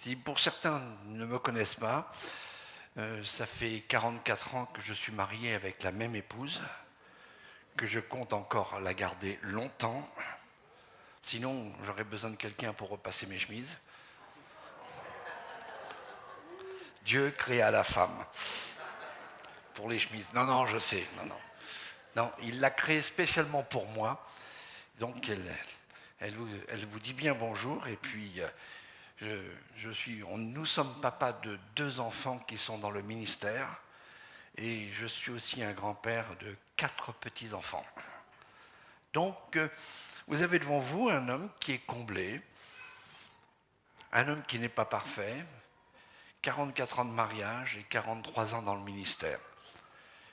Si pour certains ne me connaissent pas, ça fait 44 ans que je suis marié avec la même épouse, que je compte encore la garder longtemps. Sinon, j'aurais besoin de quelqu'un pour repasser mes chemises. Dieu créa la femme pour les chemises. Non, non, je sais. Non, non. Non, il l'a créée spécialement pour moi. Donc, elle vous dit bien bonjour. Et puis, nous sommes papas de 2 enfants qui sont dans le ministère. Et je suis aussi un grand-père de 4 petits-enfants. Donc, vous avez devant vous un homme qui est comblé, un homme qui n'est pas parfait, 44 ans de mariage et 43 ans dans le ministère.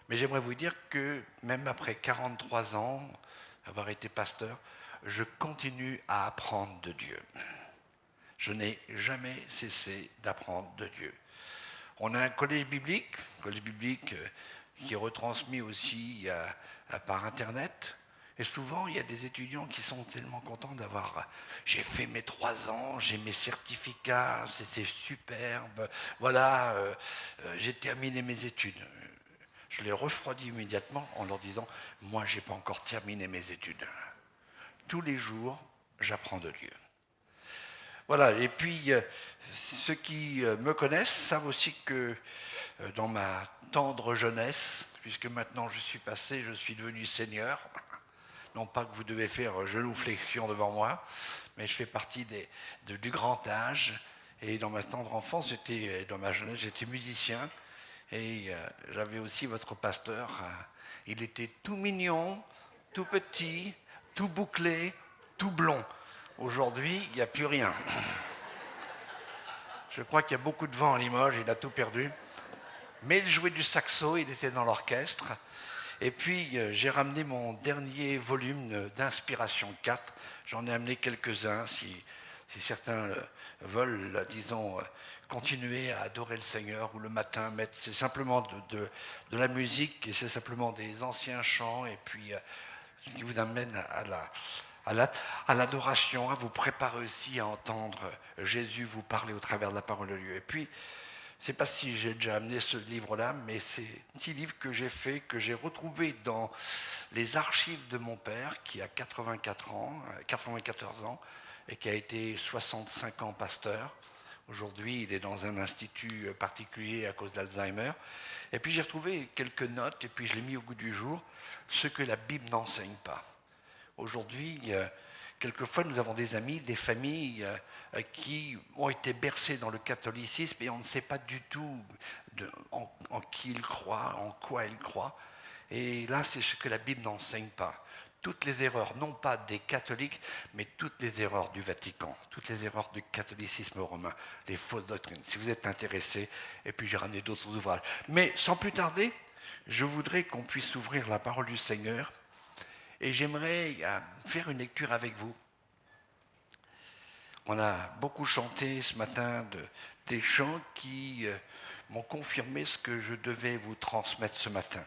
Mais j'aimerais vous dire que même après 43 ans, avoir été pasteur, je continue à apprendre de Dieu. Je n'ai jamais cessé d'apprendre de Dieu. On a un collège biblique qui est retransmis aussi par Internet. Et souvent, il y a des étudiants qui sont tellement contents d'avoir... J'ai fait mes 3 ans, j'ai mes certificats, c'est superbe. Voilà, j'ai terminé mes études. Je les refroidis immédiatement en leur disant, moi, je n'ai pas encore terminé mes études. Tous les jours, j'apprends de Dieu. Voilà, et puis ceux qui me connaissent savent aussi que dans ma tendre jeunesse, puisque maintenant je suis devenu seigneur, non pas que vous devez faire genuflexion devant moi, mais je fais partie du grand âge, et dans ma tendre enfance, dans ma jeunesse, j'étais musicien, et j'avais aussi votre pasteur, il était tout mignon, tout petit, tout bouclé, tout blond. Aujourd'hui, il n'y a plus rien. Je crois qu'il y a beaucoup de vent à Limoges, il a tout perdu. Mais il jouait du saxo, il était dans l'orchestre. Et puis, j'ai ramené mon dernier volume d'Inspiration 4. J'en ai amené quelques-uns, si certains veulent, disons, continuer à adorer le Seigneur, ou le matin, c'est simplement de la musique, et c'est simplement des anciens chants, et puis qui vous amène à l'adoration, à vous préparer aussi à entendre Jésus vous parler au travers de la parole de Dieu. Et puis, je ne sais pas si j'ai déjà amené ce livre-là, mais c'est un petit livre que j'ai fait, que j'ai retrouvé dans les archives de mon père, qui a 94 ans, et qui a été 65 ans pasteur. Aujourd'hui, il est dans un institut particulier à cause d'Alzheimer. Et puis j'ai retrouvé quelques notes, et puis je l'ai mis au goût du jour, ce que la Bible n'enseigne pas. Aujourd'hui, quelquefois, nous avons des amis, des familles qui ont été bercés dans le catholicisme et on ne sait pas du tout en qui ils croient, en quoi ils croient. Et là, c'est ce que la Bible n'enseigne pas. Toutes les erreurs, non pas des catholiques, mais toutes les erreurs du Vatican, toutes les erreurs du catholicisme romain, les fausses doctrines. Si vous êtes intéressés, et puis j'ai ramené d'autres ouvrages. Mais sans plus tarder, je voudrais qu'on puisse ouvrir la parole du Seigneur. Et j'aimerais faire une lecture avec vous. On a beaucoup chanté ce matin des chants qui m'ont confirmé ce que je devais vous transmettre ce matin.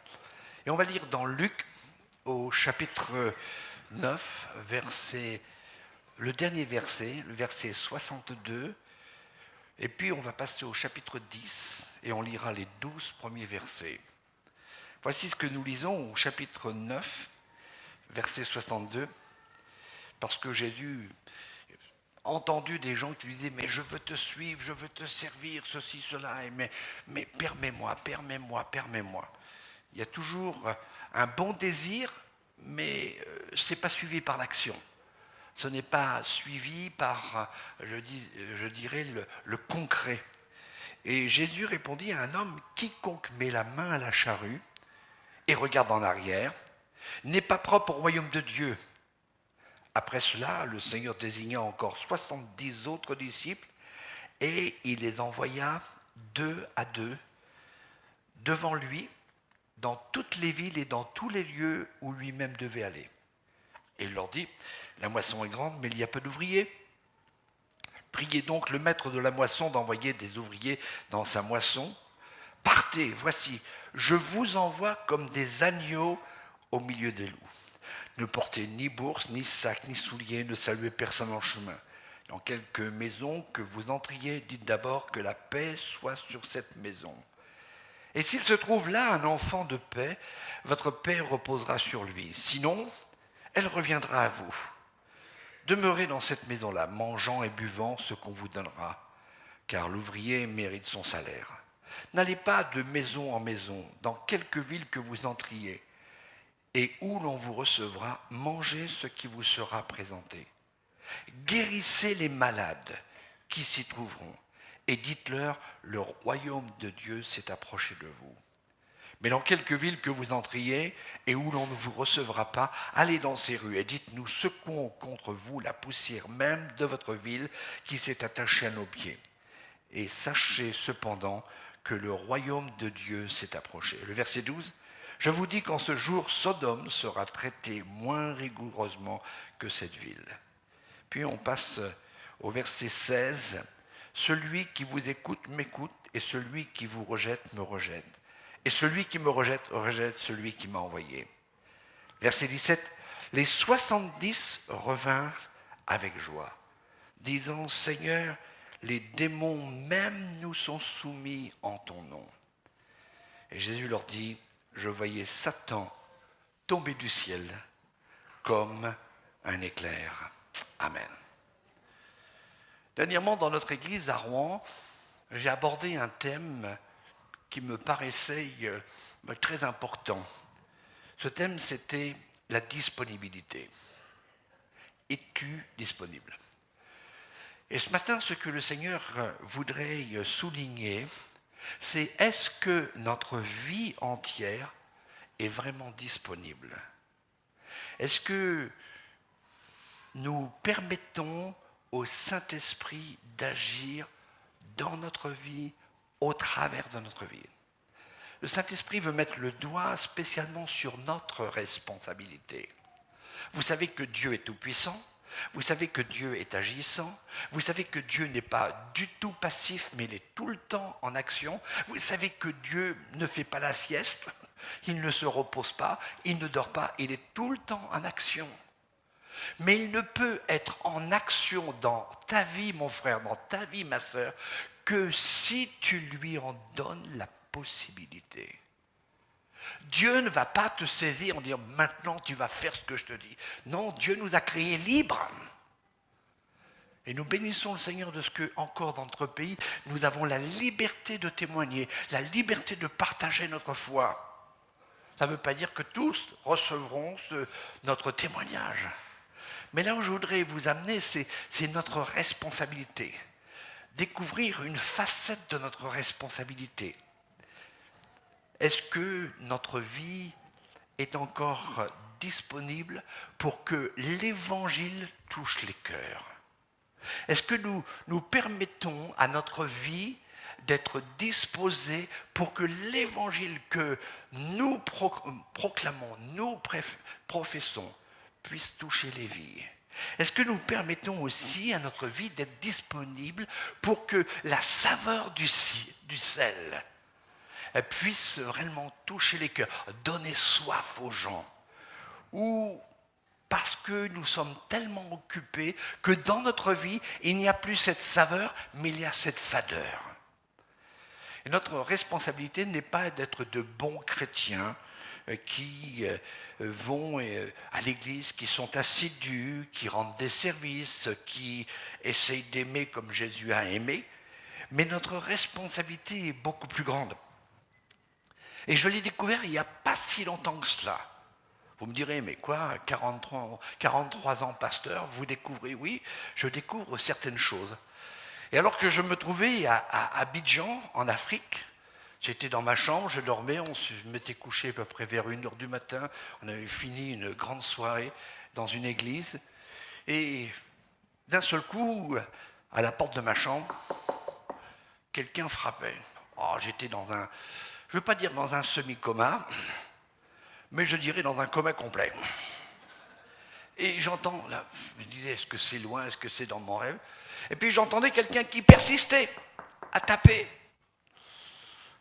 Et on va lire dans Luc, au chapitre 9, le dernier verset, le verset 62. Et puis on va passer au chapitre 10 et on lira les 12 premiers versets. Voici ce que nous lisons au chapitre 9. Verset 62, parce que Jésus a entendu des gens qui lui disaient « Mais je veux te suivre, je veux te servir, ceci, cela, mais permets-moi, permets-moi, permets-moi. » Il y a toujours un bon désir, mais ce n'est pas suivi par l'action. Ce n'est pas suivi par, je dirais, le concret. Et Jésus répondit à un homme « Quiconque met la main à la charrue et regarde en arrière, n'est pas propre au royaume de Dieu. » Après cela, le Seigneur désigna encore 70 autres disciples et il les envoya 2 à 2 devant lui dans toutes les villes et dans tous les lieux où lui-même devait aller. Et il leur dit, la moisson est grande, mais il y a peu d'ouvriers. Priez donc le maître de la moisson d'envoyer des ouvriers dans sa moisson. Partez, voici, je vous envoie comme des agneaux au milieu des loups. Ne portez ni bourse, ni sac, ni souliers, ne saluez personne en chemin. dans quelque maison que vous entriez, dites d'abord que la paix soit sur cette maison. Et s'il se trouve là un enfant de paix, votre paix reposera sur lui. Sinon, elle reviendra à vous. Demeurez dans cette maison-là, mangeant et buvant ce qu'on vous donnera, car l'ouvrier mérite son salaire. N'allez pas de maison en maison, dans quelque ville que vous entriez, et où l'on vous recevra, mangez ce qui vous sera présenté. Guérissez les malades qui s'y trouveront, et dites-leur, le royaume de Dieu s'est approché de vous. Mais dans quelque ville que vous entriez et où l'on ne vous recevra pas, allez dans ces rues et dites, nous secouons contre vous la poussière même de votre ville qui s'est attachée à nos pieds. Et sachez cependant que le royaume de Dieu s'est approché. Le verset 12, je vous dis qu'en ce jour, Sodome sera traité moins rigoureusement que cette ville. Puis on passe au verset 16, celui qui vous écoute m'écoute et celui qui vous rejette me rejette. Et celui qui me rejette, rejette celui qui m'a envoyé. Verset 17, les 70 revinrent avec joie, disant, Seigneur, les démons même nous sont soumis en ton nom. Et Jésus leur dit, je voyais Satan tomber du ciel comme un éclair. Amen. Dernièrement, dans notre église à Rouen, j'ai abordé un thème qui me paraissait très important. Ce thème, c'était la disponibilité. Es-tu disponible? Et ce matin, ce que le Seigneur voudrait souligner, c'est est-ce que notre vie entière est vraiment disponible? Est-ce que nous permettons au Saint-Esprit d'agir dans notre vie, au travers de notre vie? Le Saint-Esprit veut mettre le doigt spécialement sur notre responsabilité. Vous savez que Dieu est tout-puissant, vous savez que Dieu est agissant, vous savez que Dieu n'est pas du tout passif, mais il est tout le temps en action. Vous savez que Dieu ne fait pas la sieste, il ne se repose pas, il ne dort pas, il est tout le temps en action. Mais il ne peut être en action dans ta vie, mon frère, dans ta vie, ma sœur, que si tu lui en donnes la possibilité. Dieu ne va pas te saisir en disant maintenant tu vas faire ce que je te dis. Non, Dieu nous a créés libres. Et nous bénissons le Seigneur de ce que, encore dans notre pays, nous avons la liberté de témoigner, la liberté de partager notre foi. Ça ne veut pas dire que tous recevront notre témoignage. Mais là où je voudrais vous amener, c'est notre responsabilité. Découvrir une facette de notre responsabilité. Est-ce que notre vie est encore disponible pour que l'Évangile touche les cœurs? Est-ce que nous permettons à notre vie d'être disposés pour que l'Évangile que nous proclamons, nous professons, puisse toucher les vies? Est-ce que nous permettons aussi à notre vie d'être disponible pour que la saveur du sel puisse réellement toucher les cœurs, donner soif aux gens? Ou parce que nous sommes tellement occupés que dans notre vie, il n'y a plus cette saveur, mais il y a cette fadeur. Et notre responsabilité n'est pas d'être de bons chrétiens qui vont à l'église, qui sont assidus, qui rendent des services, qui essayent d'aimer comme Jésus a aimé, mais notre responsabilité est beaucoup plus grande. Et je l'ai découvert il n'y a pas si longtemps que cela. Vous me direz, mais quoi, 43 ans pasteur, vous découvrez? Oui, je découvre certaines choses. Et alors que je me trouvais à Abidjan, en Afrique, j'étais dans ma chambre, je dormais, on se m'était couché à peu près vers 1h du matin, on avait fini une grande soirée dans une église, et d'un seul coup, à la porte de ma chambre, quelqu'un frappait. Oh, j'étais dans un, je ne veux pas dire dans un semi-coma, mais je dirais dans un coma complet. Et j'entends, là, je me disais, est-ce que c'est loin, est-ce que c'est dans mon rêve? Et puis j'entendais quelqu'un qui persistait à taper.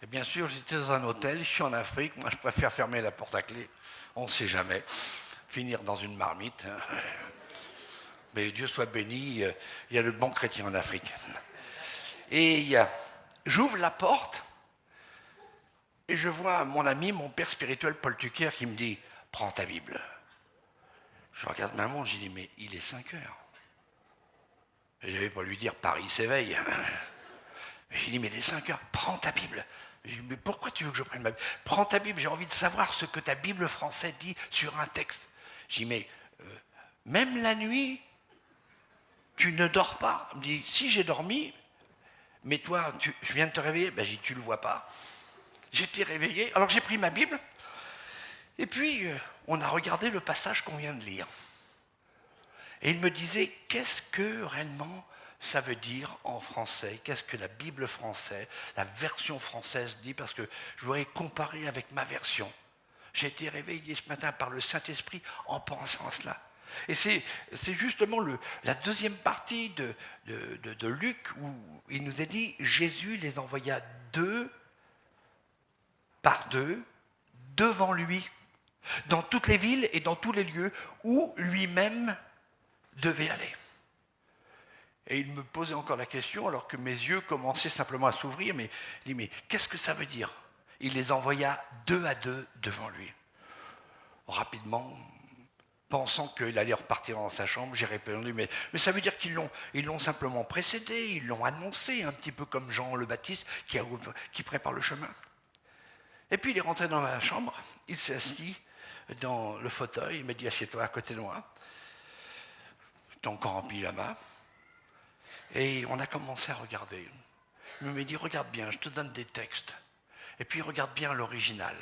Et bien sûr, j'étais dans un hôtel, je suis en Afrique, moi je préfère fermer la porte à clé, on ne sait jamais, finir dans une marmite. Mais Dieu soit béni, il y a de bons chrétiens en Afrique. Et j'ouvre la porte et je vois mon ami, mon père spirituel, Paul Tucker, qui me dit « Prends ta Bible ». Je regarde ma montre, je dis « Mais il est 5 heures ». Et je vais pas lui dire « Paris s'éveille ». Je dis « Mais il est 5 heures, prends ta Bible ». Je dis « Mais pourquoi tu veux que je prenne ma Bible ? Prends ta Bible, j'ai envie de savoir ce que ta Bible française dit sur un texte. » Je dis « Mais même la nuit, tu ne dors pas ?» Il me dit « Si, j'ai dormi, mais toi, je viens de te réveiller. » Ben, j'ai dit « Tu ne le vois pas. » J'étais réveillé, alors j'ai pris ma Bible, et puis on a regardé le passage qu'on vient de lire. Et il me disait, qu'est-ce que réellement ça veut dire en français? Qu'est-ce que la Bible française, la version française dit? Parce que je voudrais comparer avec ma version. J'ai été réveillé ce matin par le Saint-Esprit en pensant à cela. Et c'est justement la deuxième partie de Luc où il nous est dit, Jésus les envoya 2 par 2 devant lui, dans toutes les villes et dans tous les lieux où lui-même devait aller. Et il me posait encore la question, alors que mes yeux commençaient simplement à s'ouvrir, mais il dit, mais qu'est-ce que ça veut dire? Il les envoya 2 à 2 devant lui. Rapidement, pensant qu'il allait repartir dans sa chambre, j'ai répondu, mais ça veut dire qu'ils l'ont simplement précédé, ils l'ont annoncé, un petit peu comme Jean le Baptiste qui prépare le chemin. Et puis il est rentré dans ma chambre, il s'est assis dans le fauteuil, il m'a dit « Assieds-toi à côté de moi ». J'étais encore en pyjama. Et on a commencé à regarder. Il m'a dit « Regarde bien, je te donne des textes. Et puis regarde bien l'original. »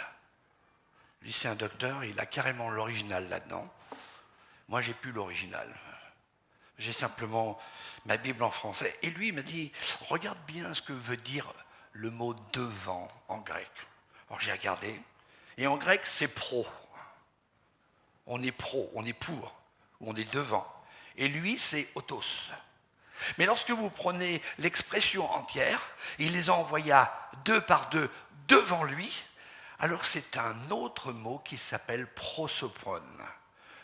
Lui, c'est un docteur, il a carrément l'original là-dedans. Moi, j'ai plus l'original. J'ai simplement ma Bible en français. Et lui, il m'a dit « Regarde bien ce que veut dire le mot « devant » en grec. » Alors j'ai regardé, et en grec c'est pro. On est pro, on est pour, ou on est devant. Et lui c'est autos. Mais lorsque vous prenez l'expression entière, il les envoya 2 par 2 devant lui, alors c'est un autre mot qui s'appelle prosopone.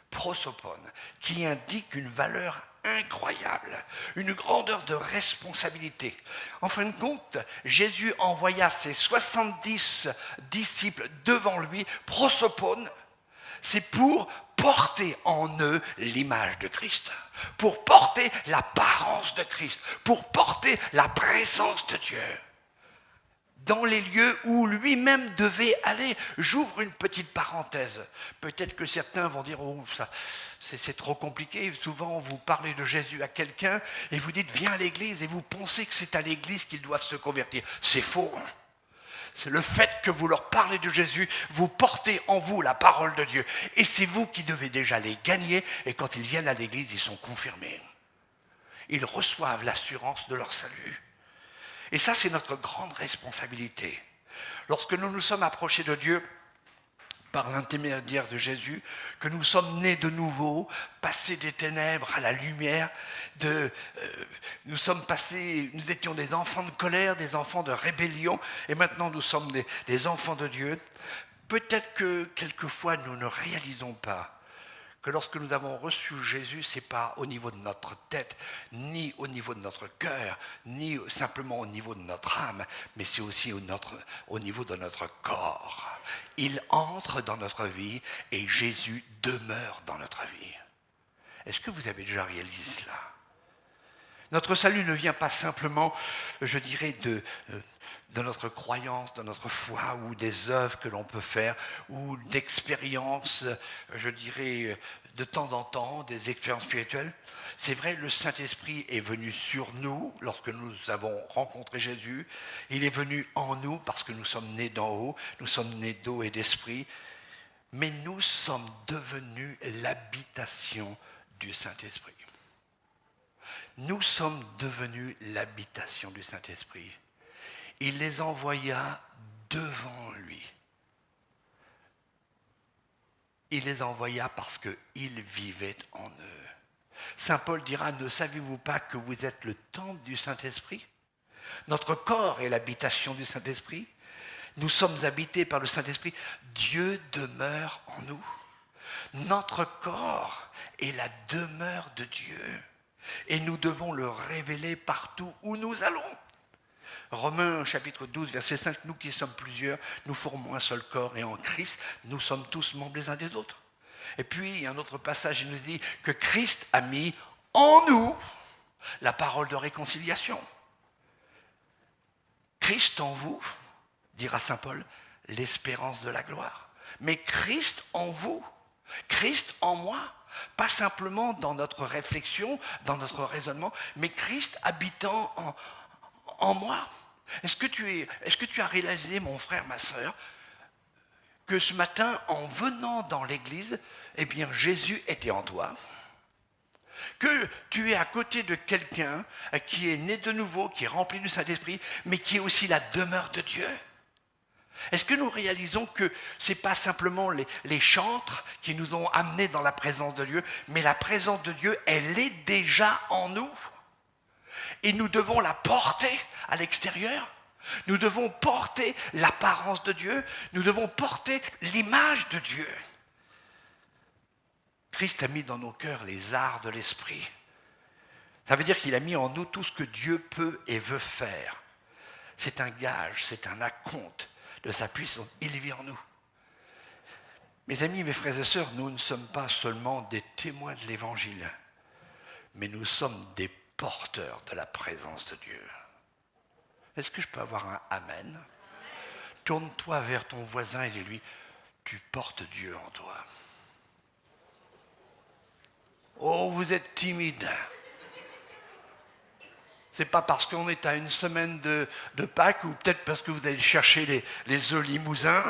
Prosopone, qui indique une valeur incroyable, une grandeur de responsabilité. En fin de compte, Jésus envoya ses 70 disciples devant lui, prosopone, c'est pour porter en eux l'image de Christ, pour porter l'apparence de Christ, pour porter la présence de Dieu dans les lieux où lui-même devait aller. J'ouvre une petite parenthèse. Peut-être que certains vont dire « Oh, ça, c'est trop compliqué ». Souvent, vous parlez de Jésus à quelqu'un et vous dites « Viens à l'église » et vous pensez que c'est à l'église qu'ils doivent se convertir. C'est faux. C'est le fait que vous leur parlez de Jésus, vous portez en vous la parole de Dieu. Et c'est vous qui devez déjà les gagner. Et quand ils viennent à l'église, ils sont confirmés. Ils reçoivent l'assurance de leur salut. Et ça, c'est notre grande responsabilité. Lorsque nous nous sommes approchés de Dieu par l'intermédiaire de Jésus, que nous sommes nés de nouveau, passés des ténèbres à la lumière, nous étions des enfants de colère, des enfants de rébellion, et maintenant nous sommes des enfants de Dieu. Peut-être que quelquefois nous ne réalisons pas que lorsque nous avons reçu Jésus, ce n'est pas au niveau de notre tête, ni au niveau de notre cœur, ni simplement au niveau de notre âme, mais c'est aussi au niveau de notre corps. Il entre dans notre vie et Jésus demeure dans notre vie. Est-ce que vous avez déjà réalisé cela ? Notre salut ne vient pas simplement, je dirais, de notre croyance, de notre foi, ou des œuvres que l'on peut faire, ou d'expériences, je dirais, de temps en temps, des expériences spirituelles. C'est vrai, le Saint-Esprit est venu sur nous lorsque nous avons rencontré Jésus. Il est venu en nous parce que nous sommes nés d'en haut, nous sommes nés d'eau et d'esprit. Mais nous sommes devenus l'habitation du Saint-Esprit. Nous sommes devenus l'habitation du Saint-Esprit. Il les envoya devant lui. Il les envoya parce qu'il vivait en eux. Saint Paul dira, ne savez-vous pas que vous êtes le temple du Saint-Esprit ? Notre corps est l'habitation du Saint-Esprit. Nous sommes habités par le Saint-Esprit. Dieu demeure en nous. Notre corps est la demeure de Dieu et nous devons le révéler partout où nous allons. Romains chapitre 12, verset 5, nous qui sommes plusieurs, nous formons un seul corps et en Christ, nous sommes tous membres les uns des autres. Et puis, il y a un autre passage, il nous dit que Christ a mis en nous la parole de réconciliation. Christ en vous, dira saint Paul, l'espérance de la gloire. Mais Christ en vous, Christ en moi, pas simplement dans notre réflexion, dans notre raisonnement, mais Christ habitant en moi. Est-ce que tu as réalisé, mon frère, ma sœur, que ce matin, en venant dans l'église, eh bien, Jésus était en toi? Que tu es à côté de quelqu'un qui est né de nouveau, qui est rempli du Saint-Esprit, mais qui est aussi la demeure de Dieu? Est-ce que nous réalisons que ce n'est pas simplement les chantres qui nous ont amenés dans la présence de Dieu, mais la présence de Dieu, elle est déjà en nous. Et nous devons la porter à l'extérieur. Nous devons porter l'apparence de Dieu. Nous devons porter l'image de Dieu. Christ a mis dans nos cœurs les arts de l'esprit. Ça veut dire qu'il a mis en nous tout ce que Dieu peut et veut faire. C'est un gage, c'est un acompte de sa puissance. Il vit en nous. Mes amis, mes frères et sœurs, nous ne sommes pas seulement des témoins de l'Évangile, mais nous sommes des porteurs de la présence de Dieu. Est-ce que je peux avoir un amen? Tourne-toi vers ton voisin et dis-lui, tu portes Dieu en toi. Oh, vous êtes timide. C'est pas parce qu'on est à une semaine de Pâques ou peut-être parce que vous allez chercher les œufs limousins.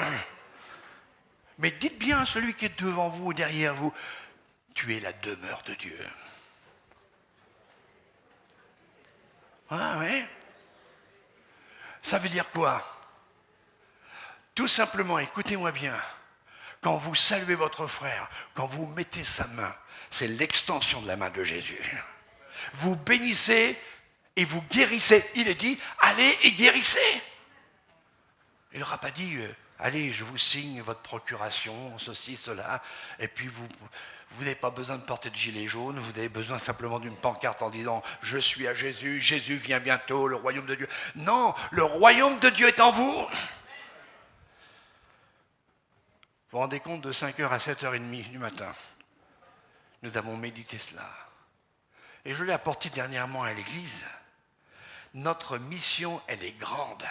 Mais dites bien à celui qui est devant vous ou derrière vous, tu es la demeure de Dieu. Ah oui? Ça veut dire quoi? Tout simplement, écoutez-moi bien, quand vous saluez votre frère, quand vous mettez sa main, c'est l'extension de la main de Jésus. Vous bénissez et vous guérissez. Il est dit, allez et guérissez. Il n'aura pas dit, allez, je vous signe votre procuration, ceci, cela, et puis vous n'avez pas besoin de porter de gilet jaune, vous avez besoin simplement d'une pancarte en disant « Je suis à Jésus, Jésus vient bientôt, le royaume de Dieu ». Non, le royaume de Dieu est en vous. Vous vous rendez compte, de 5h à 7h30 du matin, nous avons médité cela. Et je l'ai apporté dernièrement à l'église. Notre mission, elle est grande.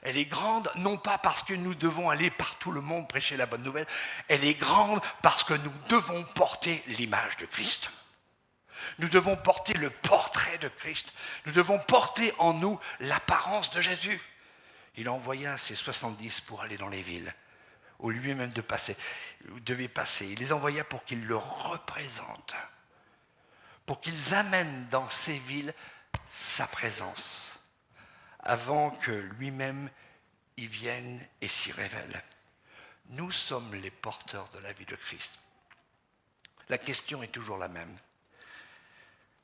Elle est grande, non pas parce que nous devons aller partout le monde prêcher la bonne nouvelle, elle est grande parce que nous devons porter l'image de Christ. Nous devons porter le portrait de Christ. Nous devons porter en nous l'apparence de Jésus. Il envoya ses 70 pour aller dans les villes, où lui-même devait passer. Il les envoya pour qu'ils le représentent, pour qu'ils amènent dans ces villes sa présence, avant que lui-même y vienne et s'y révèle. Nous sommes les porteurs de la vie de Christ. La question est toujours la même.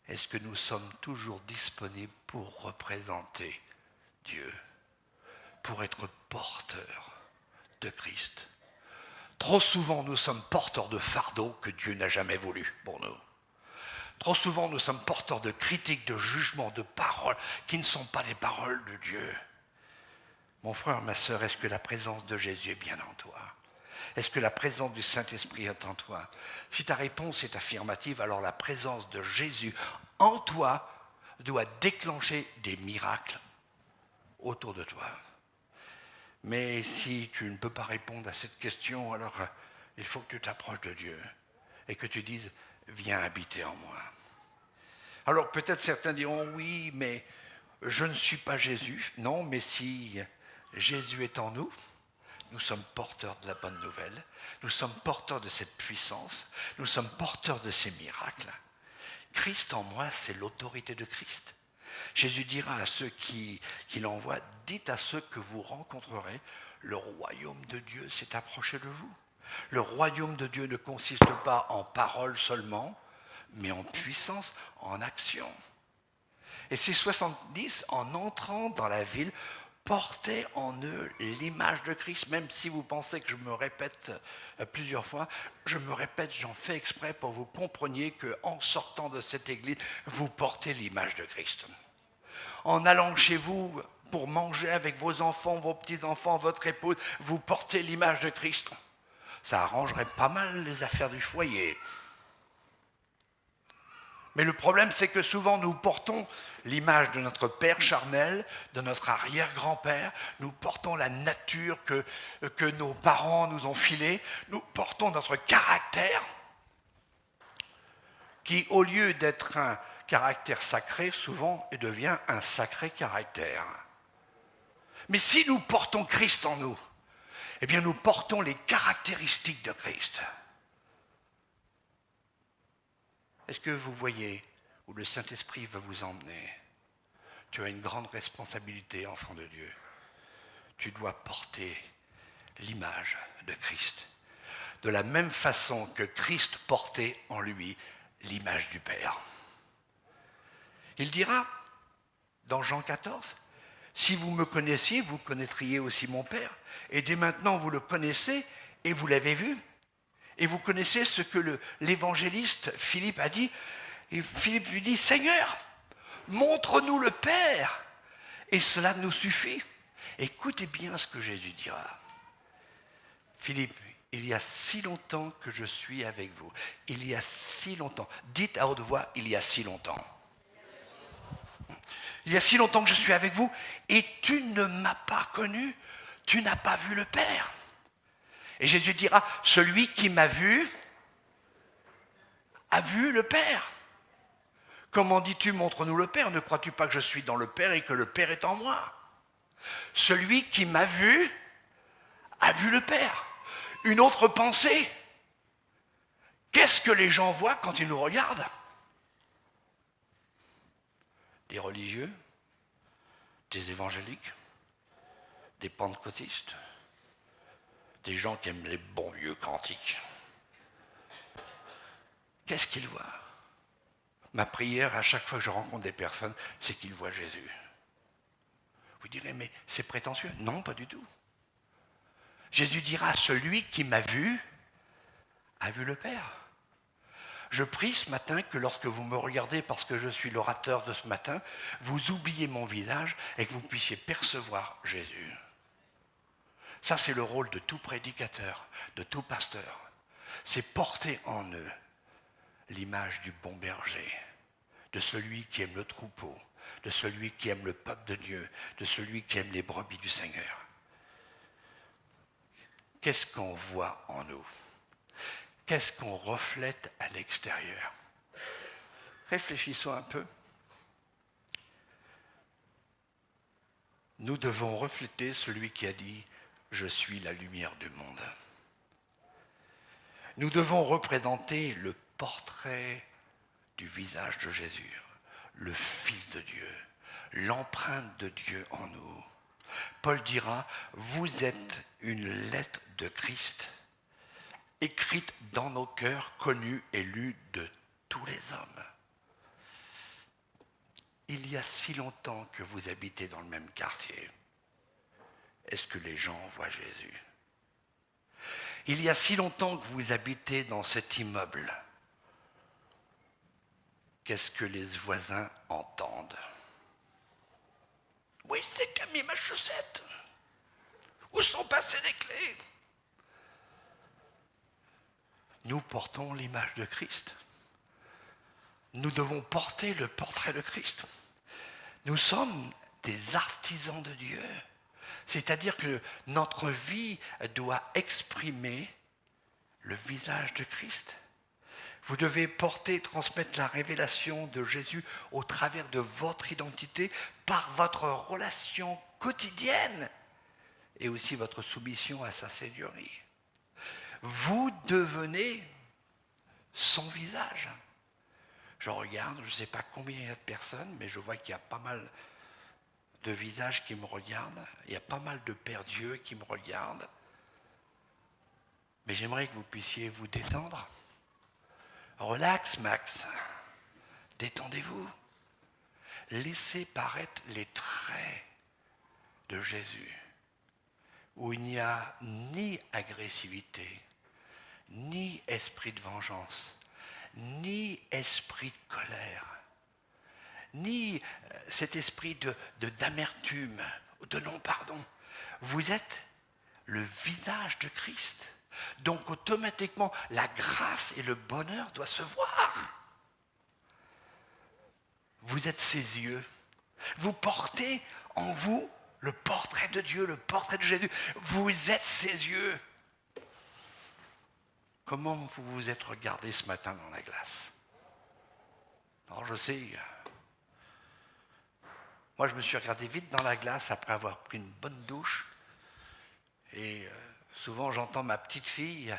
Est-ce que nous sommes toujours disponibles pour représenter Dieu, pour être porteurs de Christ? Trop souvent, nous sommes porteurs de fardeaux que Dieu n'a jamais voulu pour nous. Trop souvent, nous sommes porteurs de critiques, de jugements, de paroles qui ne sont pas les paroles de Dieu. Mon frère, ma sœur, est-ce que la présence de Jésus est bien en toi? Est-ce que la présence du Saint-Esprit est en toi? Si ta réponse est affirmative, alors la présence de Jésus en toi doit déclencher des miracles autour de toi. Mais si tu ne peux pas répondre à cette question, alors il faut que tu t'approches de Dieu et que tu dises « Viens habiter en moi ». Alors peut-être certains diront « Oui, mais je ne suis pas Jésus ». Non, mais si Jésus est en nous, nous sommes porteurs de la bonne nouvelle, nous sommes porteurs de cette puissance, nous sommes porteurs de ces miracles. Christ en moi, c'est l'autorité de Christ. Jésus dira à ceux qui l'envoient, dites à ceux que vous rencontrerez, le royaume de Dieu s'est approché de vous. Le royaume de Dieu ne consiste pas en paroles seulement, mais en puissance, en action. Et ces 70, en entrant dans la ville, Portez en eux l'image de Christ, même si vous pensez que je me répète plusieurs fois, je me répète, j'en fais exprès pour que vous compreniez qu'en sortant de cette église, vous portez l'image de Christ. En allant chez vous pour manger avec vos enfants, vos petits-enfants, votre épouse, vous portez l'image de Christ. Ça arrangerait pas mal les affaires du foyer. Mais le problème, c'est que souvent nous portons l'image de notre père charnel, de notre arrière-grand-père, nous portons la nature que nos parents nous ont filée, nous portons notre caractère, qui, au lieu d'être un caractère sacré, souvent devient un sacré caractère. Mais si nous portons Christ en nous, eh bien nous portons les caractéristiques de Christ. Est-ce que vous voyez où le Saint-Esprit va vous emmener? Tu as une grande responsabilité, enfant de Dieu. Tu dois porter l'image de Christ. De la même façon que Christ portait en lui l'image du Père. Il dira, dans Jean 14, « Si vous me connaissiez, vous connaîtriez aussi mon Père. Et dès maintenant, vous le connaissez et vous l'avez vu. » Et vous connaissez ce que l'évangéliste Philippe a dit. Et Philippe lui dit, « Seigneur, montre-nous le Père, et cela nous suffit. » Écoutez bien ce que Jésus dira. Philippe, il y a si longtemps que je suis avec vous. Il y a si longtemps. Dites à haute voix, il y a si longtemps. Il y a si longtemps que je suis avec vous, et tu ne m'as pas connu, tu n'as pas vu le Père. Et Jésus dira, celui qui m'a vu a vu le Père. Comment dis-tu, montre-nous le Père? Ne crois-tu pas que je suis dans le Père et que le Père est en moi? Celui qui m'a vu a vu le Père. Une autre pensée. Qu'est-ce que les gens voient quand ils nous regardent? Des religieux, des évangéliques, des pentecôtistes, des gens qui aiment les bons vieux cantiques. Qu'est-ce qu'ils voient? Ma prière, à chaque fois que je rencontre des personnes, c'est qu'ils voient Jésus. Vous direz, mais c'est prétentieux. Non, pas du tout. Jésus dira, celui qui m'a vu a vu le Père. Je prie ce matin que lorsque vous me regardez, parce que je suis l'orateur de ce matin, vous oubliez mon visage et que vous puissiez percevoir Jésus. Ça, c'est le rôle de tout prédicateur, de tout pasteur. C'est porter en eux l'image du bon berger, de celui qui aime le troupeau, de celui qui aime le peuple de Dieu, de celui qui aime les brebis du Seigneur. Qu'est-ce qu'on voit en nous? Qu'est-ce qu'on reflète à l'extérieur? Réfléchissons un peu. Nous devons refléter celui qui a dit « Je suis la lumière du monde ». Nous devons représenter le portrait du visage de Jésus, le Fils de Dieu, l'empreinte de Dieu en nous. Paul dira, vous êtes une lettre de Christ, écrite dans nos cœurs, connue et lue de tous les hommes. Il y a si longtemps que vous habitez dans le même quartier. Est-ce que les gens voient Jésus? Il y a si longtemps que vous habitez dans cet immeuble. Qu'est-ce que les voisins entendent? Oui, c'est qu'a mis ma chaussette. Où sont passées les clés? Nous portons l'image de Christ. Nous devons porter le portrait de Christ. Nous sommes des artisans de Dieu. C'est-à-dire que notre vie doit exprimer le visage de Christ. Vous devez porter, transmettre la révélation de Jésus au travers de votre identité par votre relation quotidienne et aussi votre soumission à sa seigneurie. Vous devenez son visage. Je regarde, je ne sais pas combien il y a de personnes, mais je vois qu'il y a pas mal de visages qui me regardent. Il y a pas mal de pères Dieu qui me regardent. Mais j'aimerais que vous puissiez vous détendre. Relax, Max. Détendez-vous. Laissez paraître les traits de Jésus, où il n'y a ni agressivité, ni esprit de vengeance, ni esprit de colère, ni cet esprit d'amertume, de non-pardon. Vous êtes le visage de Christ. Donc automatiquement, la grâce et le bonheur doivent se voir. Vous êtes ses yeux. Vous portez en vous le portrait de Dieu, le portrait de Jésus. Vous êtes ses yeux. Comment vous vous êtes regardé ce matin dans la glace? Alors je sais, moi je me suis regardé vite dans la glace après avoir pris une bonne douche. Et souvent j'entends ma petite fille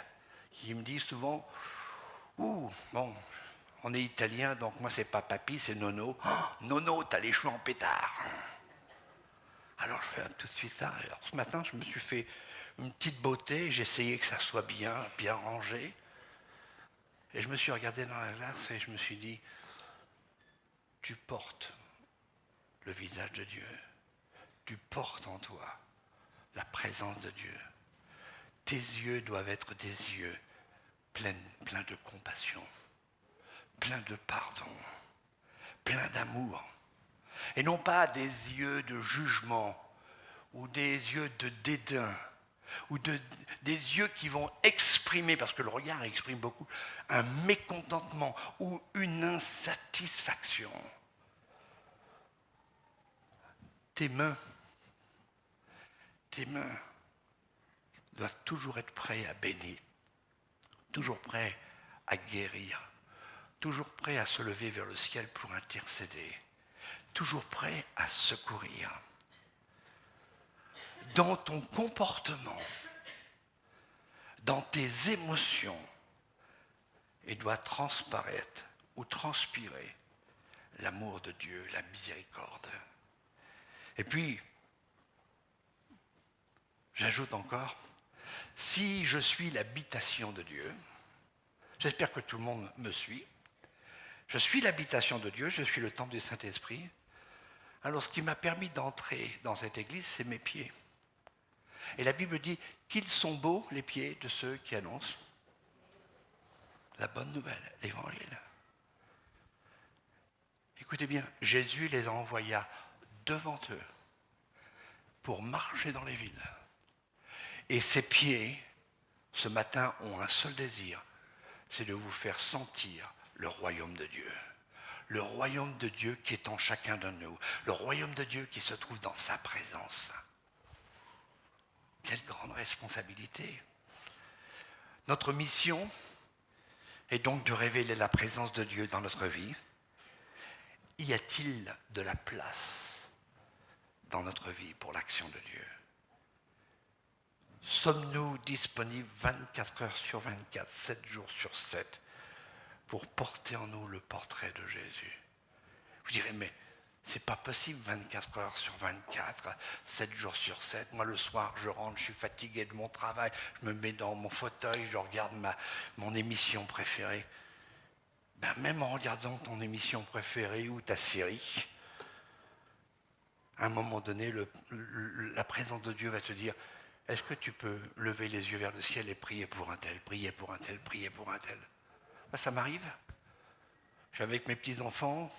qui me dit souvent « Ouh, bon, on est italien, donc moi c'est pas papy, c'est Nono. Oh, Nono, t'as les cheveux en pétard. » Alors je fais tout de suite ça. Alors ce matin, je me suis fait une petite beauté, j'ai essayé que ça soit bien, bien rangé. Et je me suis regardé dans la glace et je me suis dit, tu portes le visage de Dieu. Tu portes en toi la présence de Dieu. Tes yeux doivent être des yeux pleins de compassion, pleins de pardon, pleins d'amour. Et non pas des yeux de jugement ou des yeux de dédain ou des yeux qui vont exprimer, parce que le regard exprime beaucoup, un mécontentement ou une insatisfaction. Tes mains doivent toujours être prêtes à bénir, toujours prêtes à guérir, toujours prêtes à se lever vers le ciel pour intercéder, toujours prêts à secourir. Dans ton comportement, dans tes émotions, il doit transparaître ou transpirer l'amour de Dieu, la miséricorde. Et puis, j'ajoute encore, si je suis l'habitation de Dieu, j'espère que tout le monde me suit, je suis l'habitation de Dieu, je suis le temple du Saint-Esprit. Alors ce qui m'a permis d'entrer dans cette église, c'est mes pieds. Et la Bible dit qu'ils sont beaux les pieds de ceux qui annoncent la bonne nouvelle, l'évangile. Écoutez bien, Jésus les envoya devant eux pour marcher dans les villes. Et ses pieds, ce matin, ont un seul désir, c'est de vous faire sentir le royaume de Dieu. Le royaume de Dieu qui est en chacun de nous. Le royaume de Dieu qui se trouve dans sa présence. Quelle grande responsabilité. Notre mission est donc de révéler la présence de Dieu dans notre vie. Y a-t-il de la place dans notre vie pour l'action de Dieu? Sommes-nous disponibles 24 heures sur 24, 7 jours sur 7 pour porter en nous le portrait de Jésus? Vous direz, mais c'est pas possible 24 heures sur 24, 7 jours sur 7. Moi, le soir, je rentre, je suis fatigué de mon travail, je me mets dans mon fauteuil, je regarde mon émission préférée. Ben, même en regardant ton émission préférée ou ta série, à un moment donné, la présence de Dieu va te dire, est-ce que tu peux lever les yeux vers le ciel et prier pour un tel, prier pour un tel, prier pour un tel? Ben, ça m'arrive. Je suis avec mes petits-enfants,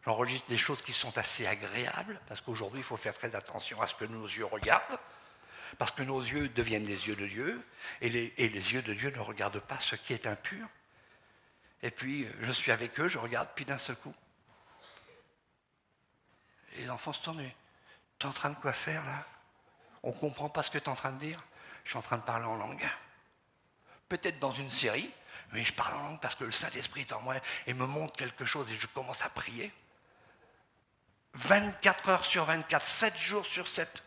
j'enregistre des choses qui sont assez agréables, parce qu'aujourd'hui, il faut faire très attention à ce que nos yeux regardent, parce que nos yeux deviennent les yeux de Dieu, et les yeux de Dieu ne regardent pas ce qui est impur. Et puis, je suis avec eux, je regarde, puis d'un seul coup, les enfants se tournent. Tu es en train de quoi faire, là? On ne comprend pas ce que tu es en train de dire. Je suis en train de parler en langue. Peut-être dans une série, mais je parle en langue parce que le Saint-Esprit est en moi et me montre quelque chose et je commence à prier. 24 heures sur 24, 7 jours sur 7.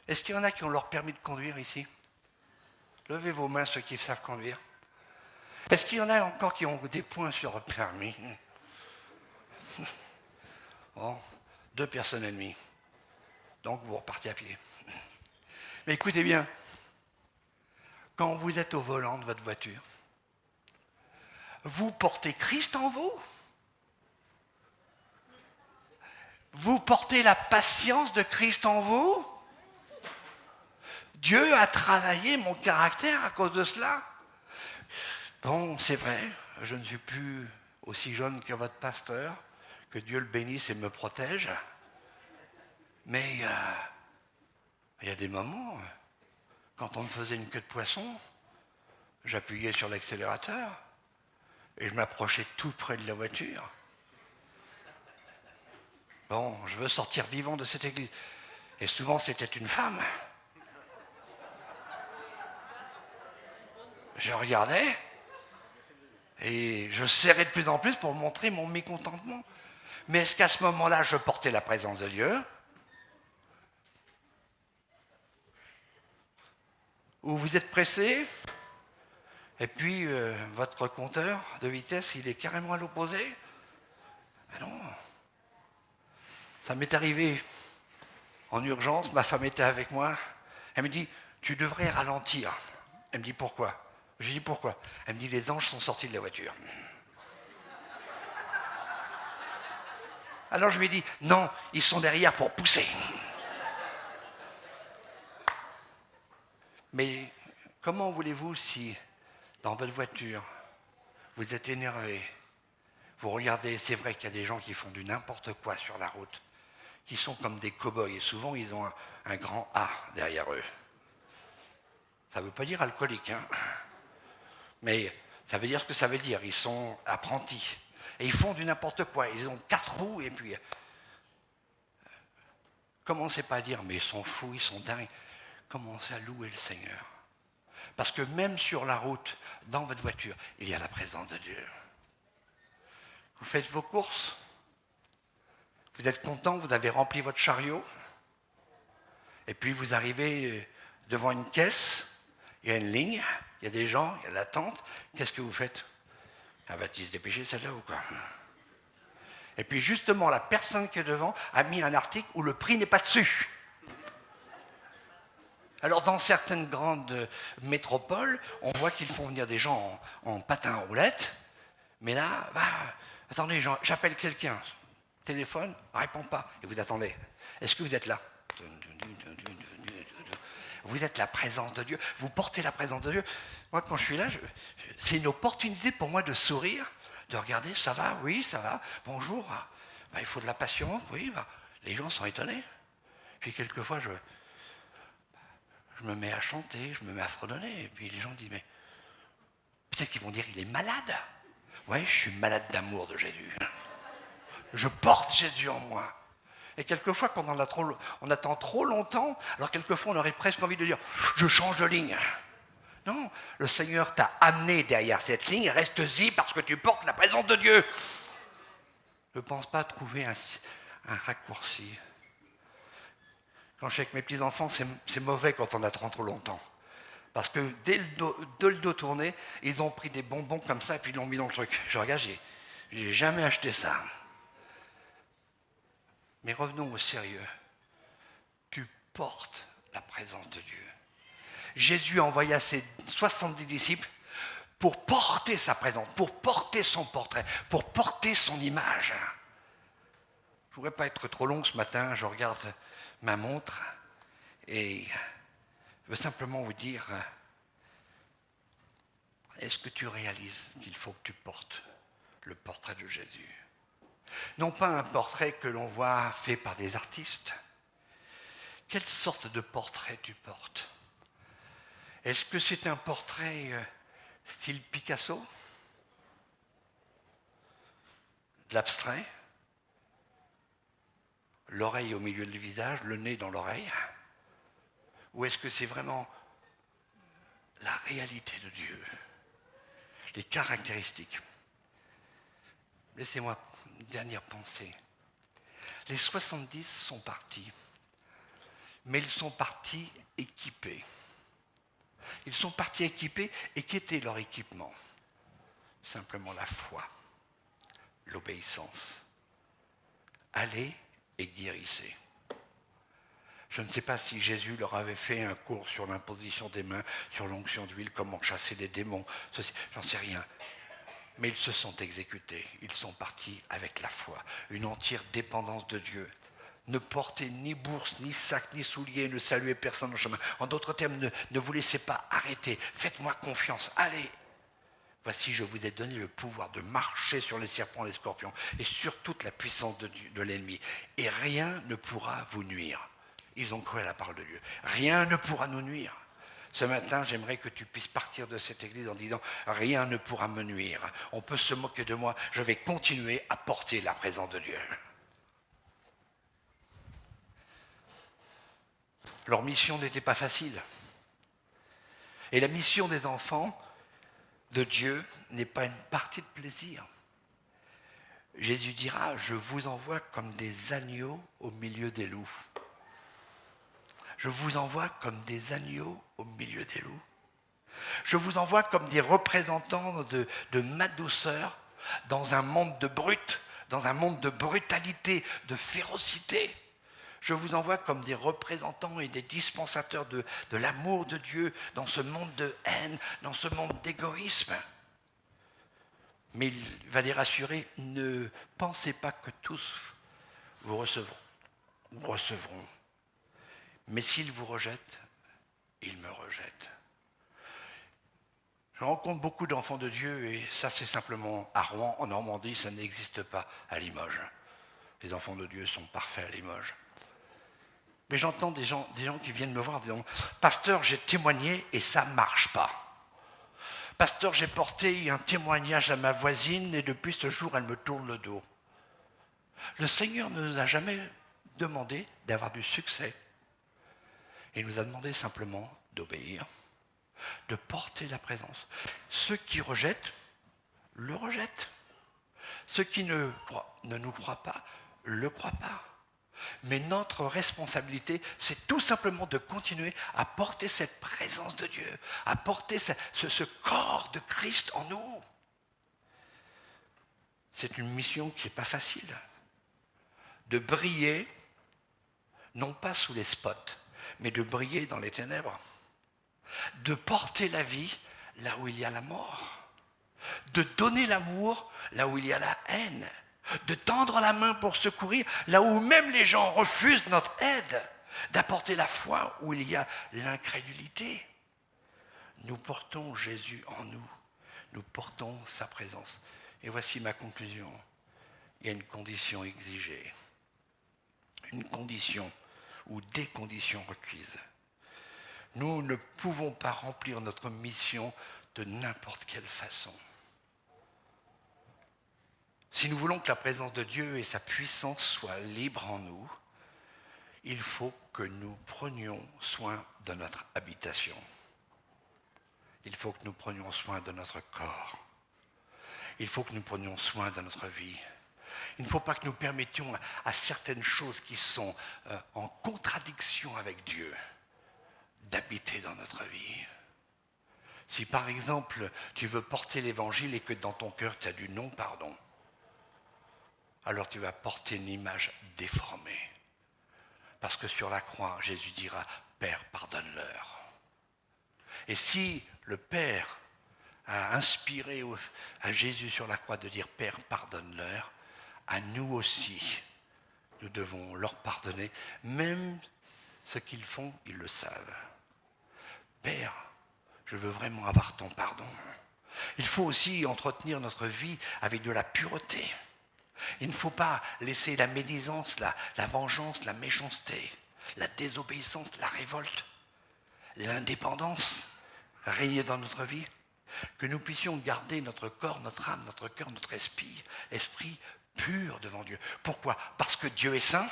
Est-ce qu'il y en a qui ont leur permis de conduire ici? Levez vos mains, ceux qui savent conduire. Est-ce qu'il y en a encore qui ont des points sur le permis? Bon, 2 personnes et demie. Donc vous repartez à pied. Mais écoutez bien, quand vous êtes au volant de votre voiture, vous portez Christ en vous. Vous portez la patience de Christ en vous? Dieu a travaillé mon caractère à cause de cela. Bon, c'est vrai, je ne suis plus aussi jeune que votre pasteur, que Dieu le bénisse et me protège. Mais il y a des moments, quand on me faisait une queue de poisson, j'appuyais sur l'accélérateur et je m'approchais tout près de la voiture. Bon, je veux sortir vivant de cette église. Et souvent, c'était une femme. Je regardais et je serrais de plus en plus pour montrer mon mécontentement. Mais est-ce qu'à ce moment-là, je portais la présence de Dieu? Ou vous êtes pressé et puis votre compteur de vitesse, il est carrément à l'opposé? Ben non. Ça m'est arrivé en urgence, ma femme était avec moi. Elle me dit, tu devrais ralentir. Elle me dit, pourquoi? Je lui dis, pourquoi? Elle me dit, les anges sont sortis de la voiture. Alors je lui dis, non, ils sont derrière pour pousser. Mais comment voulez-vous si, dans votre voiture, vous êtes énervé, vous regardez, c'est vrai qu'il y a des gens qui font du n'importe quoi sur la route, qui sont comme des cow-boys, et souvent ils ont un grand A derrière eux. Ça ne veut pas dire alcoolique, hein, mais ça veut dire ce que ça veut dire, ils sont apprentis. Et ils font du n'importe quoi, ils ont 4 roues, et puis... Commencez pas à dire, mais ils sont fous, ils sont dingues. Commencez à louer le Seigneur. Parce que même sur la route, dans votre voiture, il y a la présence de Dieu. Vous faites vos courses, vous êtes content, vous avez rempli votre chariot, et puis vous arrivez devant une caisse, il y a une ligne, il y a des gens, il y a l'attente. Qu'est-ce que vous faites? Elle va-t-il se dépêcher celle-là ou quoi? Et puis justement, la personne qui est devant a mis un article où le prix n'est pas dessus. Alors dans certaines grandes métropoles, on voit qu'ils font venir des gens en patin à roulettes, mais là, attendez, j'appelle quelqu'un. Téléphone, répond pas, et vous attendez. Est-ce que vous êtes là? Vous êtes la présence de Dieu, vous portez la présence de Dieu. Moi, quand je suis là, c'est une opportunité pour moi de sourire, de regarder, ça va, oui, ça va, bonjour, il faut de la patience, oui, les gens sont étonnés. Puis quelquefois, je me mets à chanter, je me mets à fredonner, et puis les gens disent, mais peut-être qu'ils vont dire, il est malade. Oui, je suis malade d'amour de Jésus. Je porte Jésus en moi. Et quelquefois, quand on attend trop longtemps, alors quelquefois, on aurait presque envie de dire, je change de ligne. Non, le Seigneur t'a amené derrière cette ligne, reste-y parce que tu portes la présence de Dieu. Je ne pense pas trouver un raccourci. Quand je suis avec mes petits-enfants, c'est mauvais quand on attend trop longtemps. Parce que dès le dos tourné, ils ont pris des bonbons comme ça et puis ils l'ont mis dans le truc. Je regarde, j'ai jamais acheté ça. Mais revenons au sérieux. Tu portes la présence de Dieu. Jésus envoya ses 70 disciples pour porter sa présence, pour porter son portrait, pour porter son image. Je ne voudrais pas être trop long ce matin, je regarde ma montre et je veux simplement vous dire, est-ce que tu réalises qu'il faut que tu portes le portrait de Jésus? Non pas un portrait que l'on voit fait par des artistes. Quelle sorte de portrait tu portes? Est-ce que c'est un portrait style Picasso? De l'abstrait? L'oreille au milieu du visage, le nez dans l'oreille? Ou est-ce que c'est vraiment la réalité de Dieu? Les caractéristiques? Laissez-moi une dernière pensée. Les 70 sont partis, mais ils sont partis équipés. Ils sont partis équipés, et qu'était leur équipement? Simplement la foi, l'obéissance. Allez et guérissez. Je ne sais pas si Jésus leur avait fait un cours sur l'imposition des mains, sur l'onction d'huile, comment chasser les démons, ceci, j'en sais rien. Mais ils se sont exécutés, ils sont partis avec la foi. une entière dépendance de Dieu. Ne portez ni bourse, ni sac, ni souliers, ne saluez personne en chemin. En d'autres termes, ne vous laissez pas arrêter. Faites-moi confiance. Allez. Voici, je vous ai donné le pouvoir de marcher sur les serpents et les scorpions et sur toute la puissance de l'ennemi. Et rien ne pourra vous nuire. Ils ont cru à la parole de Dieu. Rien ne pourra nous nuire. Ce matin, j'aimerais que tu puisses partir de cette église en disant « Rien ne pourra me nuire. On peut se moquer de moi. Je vais continuer à porter la présence de Dieu. » Leur mission n'était pas facile. Et la mission des enfants de Dieu n'est pas une partie de plaisir. Jésus dira « Je vous envoie comme des agneaux au milieu des loups. » Je vous envoie comme des agneaux au milieu des loups. Je vous envoie comme des représentants de ma douceur dans un monde de brut, dans un monde de brutalité, de férocité. Je vous envoie comme des représentants et des dispensateurs de l'amour de Dieu dans ce monde de haine, dans ce monde d'égoïsme. Mais il va les rassurer, ne pensez pas que tous vous recevront. Mais s'ils vous rejettent, ils me rejettent. Je rencontre beaucoup d'enfants de Dieu et ça c'est simplement à Rouen, en Normandie, ça n'existe pas à Limoges. Les enfants de Dieu sont parfaits à Limoges. Mais j'entends des gens qui viennent me voir en disant « Pasteur, j'ai témoigné et ça ne marche pas. Pasteur, j'ai porté un témoignage à ma voisine et depuis ce jour, elle me tourne le dos. » Le Seigneur ne nous a jamais demandé d'avoir du succès. Il nous a demandé simplement d'obéir, de porter la présence. Ceux qui rejettent, le rejettent. Ceux qui ne nous croient pas, le croient pas. Mais notre responsabilité, c'est tout simplement de continuer à porter cette présence de Dieu, à porter ce corps de Christ en nous. C'est une mission qui n'est pas facile. De briller, non pas sous les spots, mais de briller dans les ténèbres, de porter la vie là où il y a la mort, de donner l'amour là où il y a la haine, de tendre la main pour secourir là où même les gens refusent notre aide, d'apporter la foi où il y a l'incrédulité. Nous portons Jésus en nous, nous portons sa présence. Et voici ma conclusion. Il y a une condition exigée, une condition ou des conditions requises. Nous ne pouvons pas remplir notre mission de n'importe quelle façon. Si nous voulons que la présence de Dieu et sa puissance soient libres en nous, il faut que nous prenions soin de notre habitation. Il faut que nous prenions soin de notre corps. Il faut que nous prenions soin de notre vie. Il ne faut pas que nous permettions à certaines choses qui sont en contradiction avec Dieu d'habiter dans notre vie. Si par exemple tu veux porter l'évangile et que dans ton cœur tu as du non-pardon, alors tu vas porter une image déformée. Parce que sur la croix, Jésus dira « Père, pardonne-leur ». Et si le Père a inspiré à Jésus sur la croix de dire « Père, pardonne-leur », à nous aussi, nous devons leur pardonner, même ce qu'ils font, ils le savent. Père, je veux vraiment avoir ton pardon. Il faut aussi entretenir notre vie avec de la pureté. Il ne faut pas laisser la médisance, la vengeance, la méchanceté, la désobéissance, la révolte, l'indépendance régner dans notre vie. Que nous puissions garder notre corps, notre âme, notre cœur, notre esprit pur devant Dieu. Pourquoi ? Parce que Dieu est saint.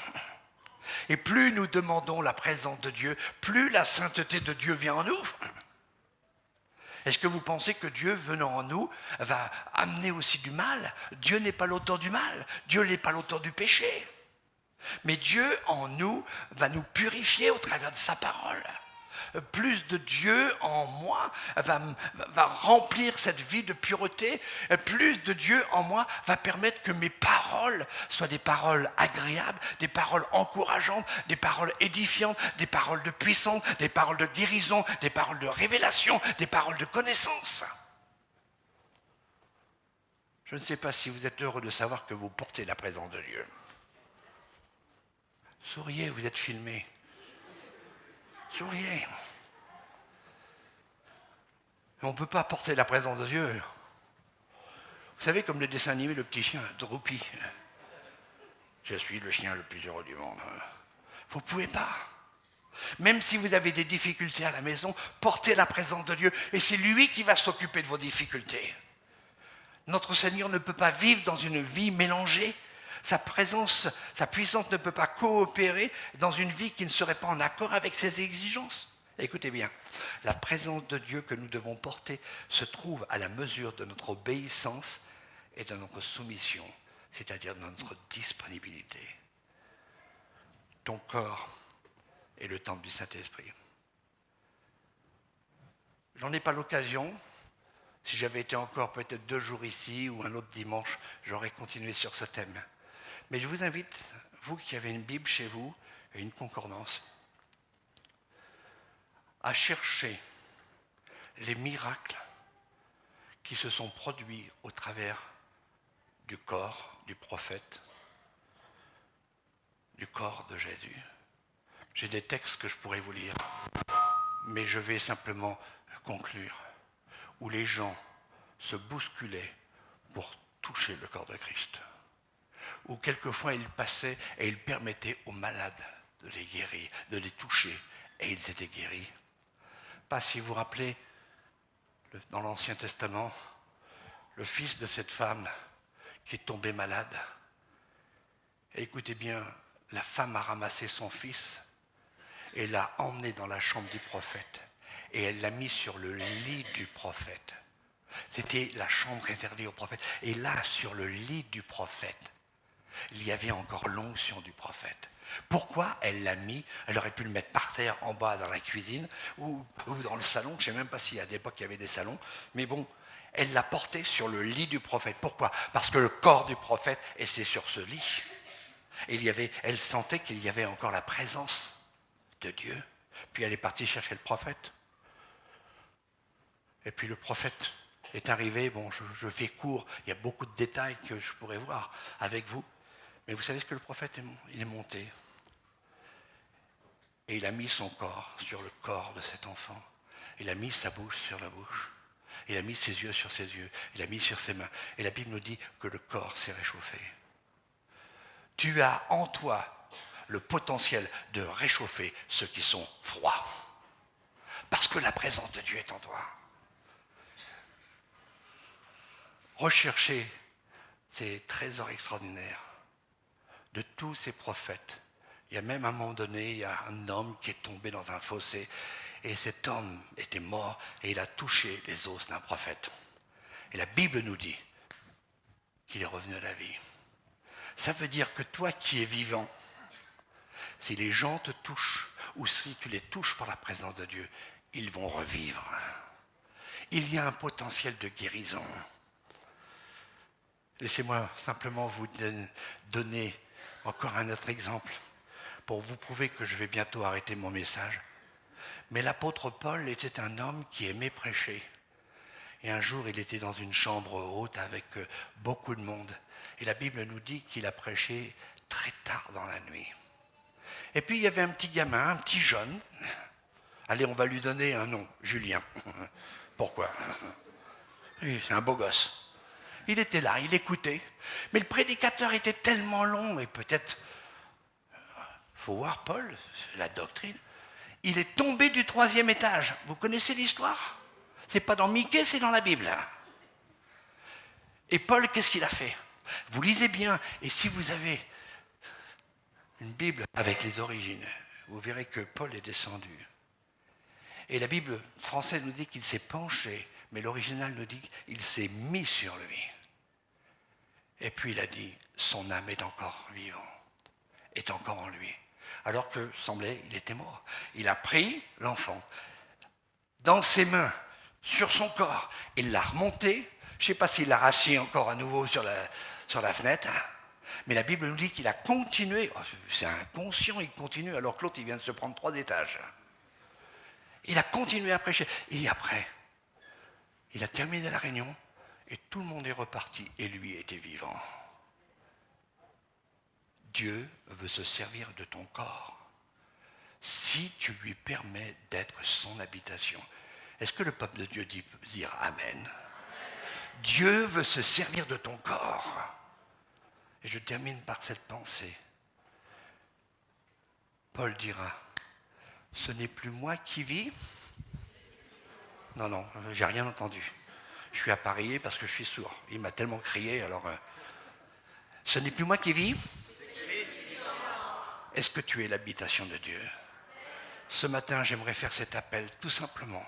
Et plus nous demandons la présence de Dieu, plus la sainteté de Dieu vient en nous. Est-ce que vous pensez que Dieu, venant en nous, va amener aussi du mal ? Dieu n'est pas l'auteur du mal. Dieu n'est pas l'auteur du péché. Mais Dieu, en nous, va nous purifier au travers de sa parole. Plus de Dieu en moi va remplir cette vie de pureté. Plus de Dieu en moi va permettre que mes paroles soient des paroles agréables, des paroles encourageantes, des paroles édifiantes, des paroles de puissance, des paroles de guérison, des paroles de révélation, des paroles de connaissance. Je ne sais pas si vous êtes heureux de savoir que vous portez la présence de Dieu. Souriez, vous êtes filmé. Souriez. On ne peut pas porter la présence de Dieu. Vous savez, comme le dessin animé, le petit chien, Droopy. Je suis le chien le plus heureux du monde. Vous ne pouvez pas. Même si vous avez des difficultés à la maison, portez la présence de Dieu. Et c'est lui qui va s'occuper de vos difficultés. Notre Seigneur ne peut pas vivre dans une vie mélangée. Sa présence, sa puissance ne peut pas coopérer dans une vie qui ne serait pas en accord avec ses exigences. Écoutez bien, la présence de Dieu que nous devons porter se trouve à la mesure de notre obéissance et de notre soumission, c'est-à-dire de notre disponibilité. Ton corps est le temple du Saint-Esprit. J'en ai pas l'occasion. Si j'avais été encore peut-être 2 jours ici ou un autre dimanche, j'aurais continué sur ce thème. Mais je vous invite, vous qui avez une Bible chez vous et une concordance, à chercher les miracles qui se sont produits au travers du corps du prophète, du corps de Jésus. J'ai des textes que je pourrais vous lire, mais je vais simplement conclure, où les gens se bousculaient pour toucher le corps de Christ, où quelquefois ils passaient et ils permettaient aux malades de les guérir, de les toucher, et ils étaient guéris. Pas si vous vous rappelez, dans l'Ancien Testament, le fils de cette femme qui est tombé malade. Et écoutez bien, la femme a ramassé son fils et l'a emmené dans la chambre du prophète. Et elle l'a mis sur le lit du prophète. C'était la chambre réservée au prophète. Et là, sur le lit du prophète, il y avait encore l'onction du prophète. Pourquoi elle l'a mis? Elle aurait pu le mettre par terre, en bas, dans la cuisine, ou dans le salon. Je ne sais même pas si à l'époque il y avait des salons. Mais bon, elle l'a porté sur le lit du prophète. Pourquoi? Parce que le corps du prophète était sur ce lit. Et elle sentait qu'il y avait encore la présence de Dieu. Puis elle est partie chercher le prophète. Et puis le prophète est arrivé. Bon, je fais court. Il y a beaucoup de détails que je pourrais voir avec vous. Mais vous savez ce que le prophète il est monté. Et il a mis son corps sur le corps de cet enfant. Il a mis sa bouche sur la bouche. Il a mis ses yeux sur ses yeux. Il a mis sur ses mains. Et la Bible nous dit que le corps s'est réchauffé. Tu as en toi le potentiel de réchauffer ceux qui sont froids. Parce que la présence de Dieu est en toi. Recherchez ces trésors extraordinaires de tous ces prophètes. Il y a même à un moment donné, il y a un homme qui est tombé dans un fossé et cet homme était mort et il a touché les os d'un prophète. Et la Bible nous dit qu'il est revenu à la vie. Ça veut dire que toi qui es vivant, si les gens te touchent ou si tu les touches par la présence de Dieu, ils vont revivre. Il y a un potentiel de guérison. Laissez-moi simplement vous donner encore un autre exemple pour vous prouver que je vais bientôt arrêter mon message. Mais l'apôtre Paul était un homme qui aimait prêcher. Et un jour, il était dans une chambre haute avec beaucoup de monde. Et la Bible nous dit qu'il a prêché très tard dans la nuit. Et puis, il y avait un petit gamin, un petit jeune. Allez, on va lui donner un nom, Julien. Pourquoi? Oui, c'est un beau gosse. Il était là, il écoutait. Mais le prédicateur était tellement long, et peut-être, faut voir Paul, la doctrine. Il est tombé du 3e étage. Vous connaissez l'histoire? C'est pas dans Michée, c'est dans la Bible. Et Paul, qu'est-ce qu'il a fait? Vous lisez bien, et si vous avez une Bible avec les origines, vous verrez que Paul est descendu. Et la Bible française nous dit qu'il s'est penché, mais l'original nous dit qu'il s'est mis sur lui. Et puis il a dit, son âme est encore vivante, est encore en lui. Alors que, semblait, il était mort. Il a pris l'enfant dans ses mains, sur son corps. Il l'a remonté. Je ne sais pas s'il l'a rassis encore à nouveau sur la fenêtre. Mais la Bible nous dit qu'il a continué. C'est inconscient, il continue, alors que l'autre, il vient de se prendre 3 étages. Il a continué à prêcher. Et après, il a terminé la réunion. Et tout le monde est reparti et lui était vivant. Dieu veut se servir de ton corps si tu lui permets d'être son habitation. Est-ce que le peuple de Dieu peut dire Amen? Dieu veut se servir de ton corps. Et je termine par cette pensée. Paul dira, ce n'est plus moi qui vis. Non, j'ai rien entendu. Je suis appareillé parce que je suis sourd. Il m'a tellement crié, alors... ce n'est plus moi qui vis. Est-ce que tu es l'habitation de Dieu? Ce matin, j'aimerais faire cet appel, tout simplement.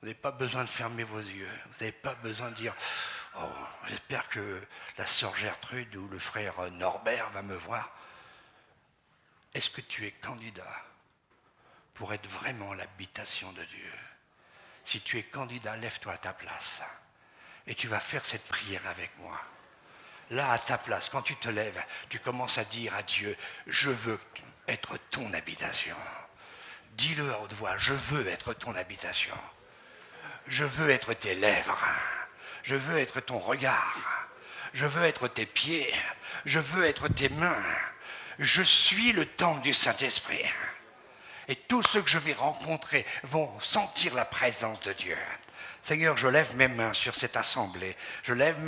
Vous n'avez pas besoin de fermer vos yeux. Vous n'avez pas besoin de dire « Oh, j'espère que la sœur Gertrude ou le frère Norbert va me voir. » Est-ce que tu es candidat pour être vraiment l'habitation de Dieu? Si tu es candidat, lève-toi à ta place. Et tu vas faire cette prière avec moi. Là, à ta place, quand tu te lèves, tu commences à dire à Dieu « Je veux être ton habitation. » Dis-le à haute voix « Je veux être ton habitation. » Je veux être tes lèvres. Je veux être ton regard. Je veux être tes pieds. Je veux être tes mains. Je suis le temple du Saint-Esprit. Et tous ceux que je vais rencontrer vont sentir la présence de Dieu. Seigneur, je lève mes mains sur cette assemblée. Je lève mes